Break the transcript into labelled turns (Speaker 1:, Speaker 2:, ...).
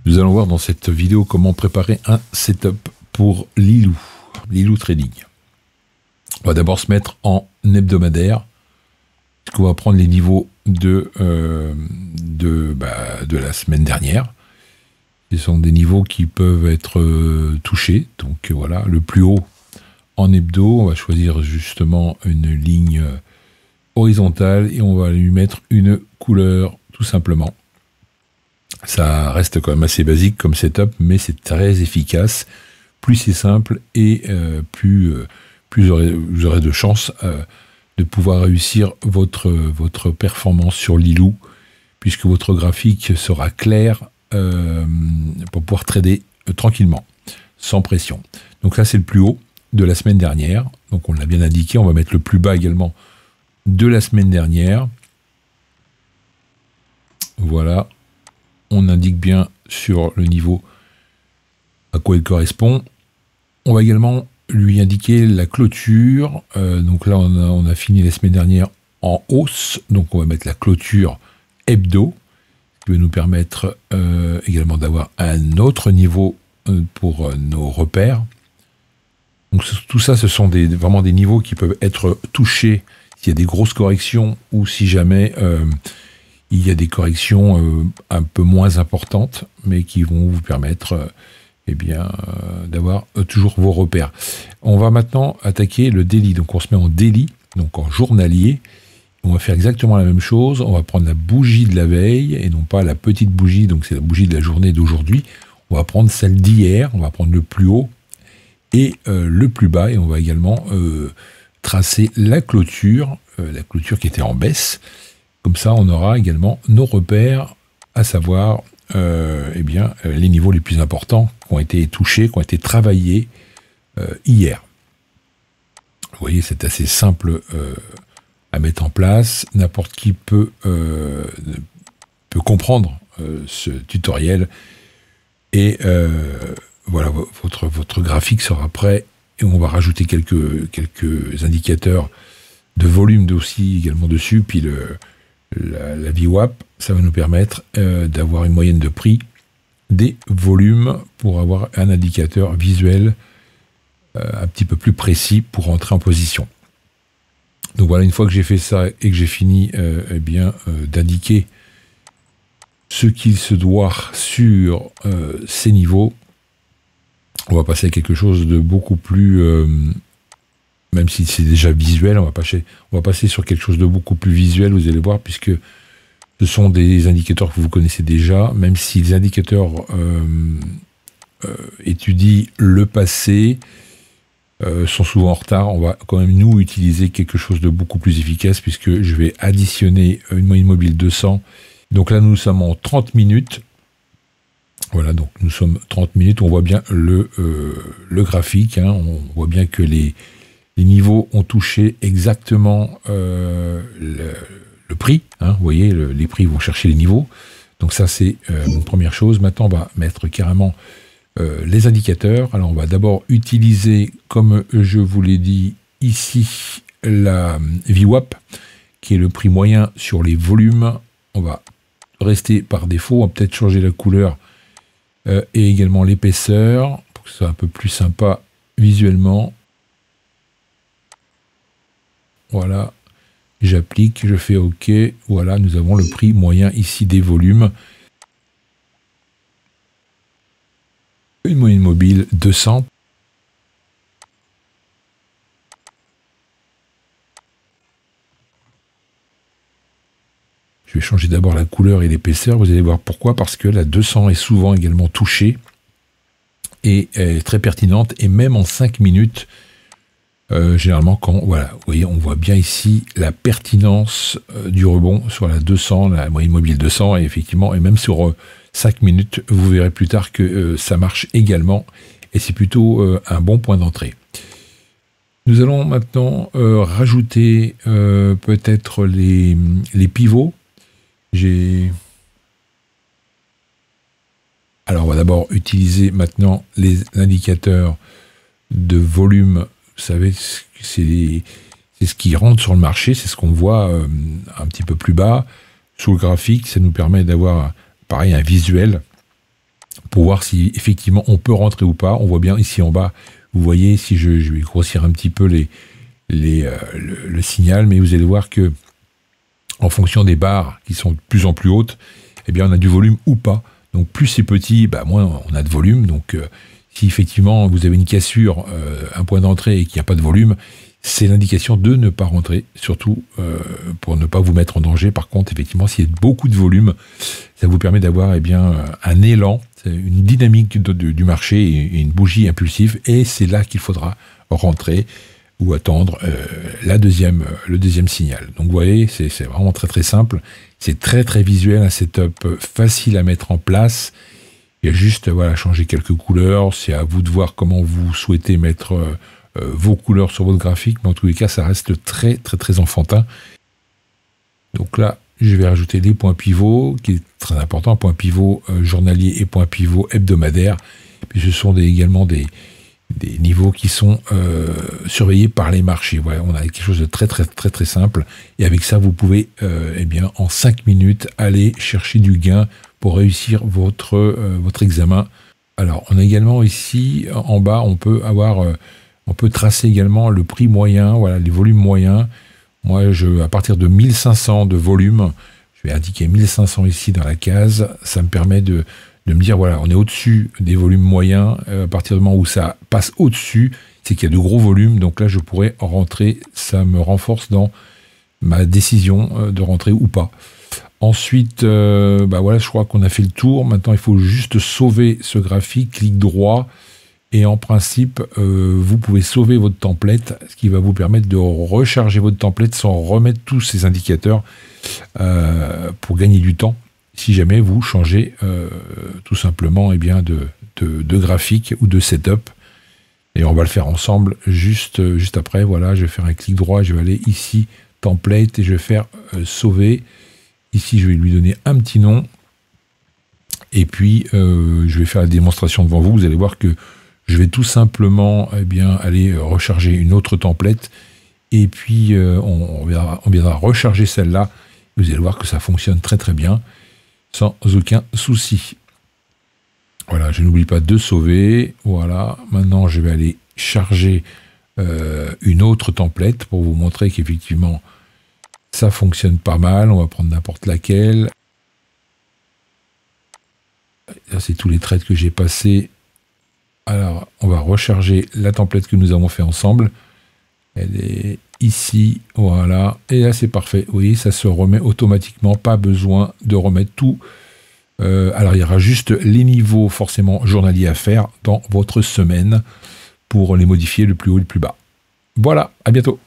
Speaker 1: Nous allons voir dans cette vidéo comment préparer un setup pour Lilou Trading. On va d'abord se mettre en hebdomadaire, puisqu'on va prendre les niveaux de la semaine dernière. Ce sont des niveaux qui peuvent être touchés. Donc voilà, le plus haut en hebdo, on va choisir justement une ligne horizontale et on va lui mettre une couleur tout simplement. Ça reste quand même assez basique comme setup, mais c'est très efficace. Plus c'est simple et plus vous aurez de chance de pouvoir réussir votre performance sur Lilou, puisque votre graphique sera clair pour pouvoir trader tranquillement, sans pression. Donc là, c'est le plus haut de la semaine dernière. Donc on l'a bien indiqué, on va mettre le plus bas également de la semaine dernière. Voilà. On indique bien sur le niveau à quoi il correspond. On va également lui indiquer la clôture. Donc là, on a fini la semaine dernière en hausse. Donc on va mettre la clôture hebdo, ce qui va nous permettre également d'avoir un autre niveau pour nos repères. Donc tout ça, ce sont vraiment des niveaux qui peuvent être touchés s'il y a des grosses corrections ou si jamais il y a des corrections un peu moins importantes, mais qui vont vous permettre d'avoir toujours vos repères. On va maintenant attaquer le daily. Donc on se met en daily, donc en journalier. On va faire exactement la même chose. On va prendre la bougie de la veille et non pas la petite bougie, donc c'est la bougie de la journée d'aujourd'hui. On va prendre celle d'hier, on va prendre le plus haut et le plus bas, et on va également tracer la clôture qui était en baisse. Comme ça, on aura également nos repères, à savoir les niveaux les plus importants qui ont été touchés, qui ont été travaillés hier. Vous voyez, c'est assez simple à mettre en place. N'importe qui peut comprendre ce tutoriel. Et voilà, votre graphique sera prêt. Et on va rajouter quelques indicateurs de volume aussi également dessus. Puis la VWAP, ça va nous permettre d'avoir une moyenne de prix des volumes pour avoir un indicateur visuel un petit peu plus précis pour entrer en position. Donc voilà, une fois que j'ai fait ça et que j'ai fini d'indiquer ce qu'il se doit sur ces niveaux, on va passer à quelque chose de beaucoup plus... même si c'est déjà visuel, on va passer sur quelque chose de beaucoup plus visuel, vous allez voir, puisque ce sont des indicateurs que vous connaissez déjà, même si les indicateurs étudient le passé, sont souvent en retard, on va quand même nous utiliser quelque chose de beaucoup plus efficace, puisque je vais additionner une moyenne mobile 200. Donc là, nous sommes en 30 minutes. Voilà, donc nous sommes 30 minutes, on voit bien le graphique, hein, on voit bien que les niveaux ont touché exactement le prix. Hein, vous voyez, les prix vont chercher les niveaux. Donc ça, c'est une première chose. Maintenant, on va mettre carrément les indicateurs. Alors, on va d'abord utiliser, comme je vous l'ai dit ici, la VWAP, qui est le prix moyen sur les volumes. On va rester par défaut. On va peut-être changer la couleur et également l'épaisseur, pour que ce soit un peu plus sympa visuellement. Voilà, j'applique, je fais OK. Voilà, nous avons le prix moyen ici des volumes. Une moyenne mobile 200. Je vais changer d'abord la couleur et l'épaisseur. Vous allez voir pourquoi. Parce que la 200 est souvent également touchée et est très pertinente. Et même en 5 minutes... généralement, voilà, vous voyez, on voit bien ici la pertinence du rebond sur la 200, la moyenne mobile 200, et effectivement, et même sur 5 minutes, vous verrez plus tard que ça marche également, et c'est plutôt un bon point d'entrée. Nous allons maintenant rajouter peut-être les pivots. Alors, on va d'abord utiliser maintenant les indicateurs de volume. Vous savez, c'est ce qui rentre sur le marché, c'est ce qu'on voit un petit peu plus bas. Sous le graphique, ça nous permet d'avoir, pareil, un visuel pour voir si effectivement on peut rentrer ou pas. On voit bien ici en bas, vous voyez, si je vais grossir un petit peu le signal, mais vous allez voir que en fonction des barres qui sont de plus en plus hautes, eh bien on a du volume ou pas. Donc plus c'est petit, moins on a de volume. Donc si effectivement vous avez une cassure, un point d'entrée et qu'il n'y a pas de volume, c'est l'indication de ne pas rentrer, surtout pour ne pas vous mettre en danger. Par contre, effectivement, s'il y a beaucoup de volume, ça vous permet d'avoir un élan, une dynamique du marché et une bougie impulsive, et c'est là qu'il faudra rentrer ou attendre le deuxième signal. Donc vous voyez, c'est vraiment très très simple, c'est très très visuel, un setup facile à mettre en place. Il y a juste changer quelques couleurs, c'est à vous de voir comment vous souhaitez mettre vos couleurs sur votre graphique, mais en tous les cas, ça reste très très très enfantin. Donc là, je vais rajouter les points pivots, qui est très important, points pivots journaliers et points pivots hebdomadaires. Puis ce sont également des niveaux qui sont surveillés par les marchés. Voilà, on a quelque chose de très très très très simple. Et avec ça, vous pouvez en 5 minutes aller chercher du gain pour réussir votre examen. Alors, on a également ici en bas, on peut tracer également le prix moyen, voilà, les volumes moyens. Moi, à partir de 1500 de volume, je vais indiquer 1500 ici dans la case. Ça me permet de me dire, voilà, on est au-dessus des volumes moyens. À partir du moment où ça passe au-dessus, c'est qu'il y a de gros volumes. Donc là, je pourrais rentrer. Ça me renforce dans ma décision de rentrer ou pas. Ensuite, je crois qu'on a fait le tour. Maintenant, il faut juste sauver ce graphique, clic droit. Et en principe, vous pouvez sauver votre template, ce qui va vous permettre de recharger votre template sans remettre tous ces indicateurs pour gagner du temps. Si jamais vous changez tout simplement de graphique ou de setup. Et on va le faire ensemble juste après. Voilà, je vais faire un clic droit, je vais aller ici, template, et je vais faire sauver. Ici, je vais lui donner un petit nom. Et puis, je vais faire la démonstration devant vous. Vous allez voir que je vais tout simplement aller recharger une autre template. Et puis, on viendra recharger celle-là. Vous allez voir que ça fonctionne très très bien, sans aucun souci. Voilà, je n'oublie pas de sauver. Voilà, maintenant je vais aller charger une autre template pour vous montrer qu'effectivement ça fonctionne pas mal. On va prendre n'importe laquelle. Là, c'est tous les trades que j'ai passés. Alors, on va recharger la template que nous avons fait ensemble. Elle est ici, voilà. Et là, c'est parfait. Vous voyez, ça se remet automatiquement. Pas besoin de remettre tout. Alors, il y aura juste les niveaux forcément journaliers à faire dans votre semaine pour les modifier le plus haut et le plus bas. Voilà, à bientôt.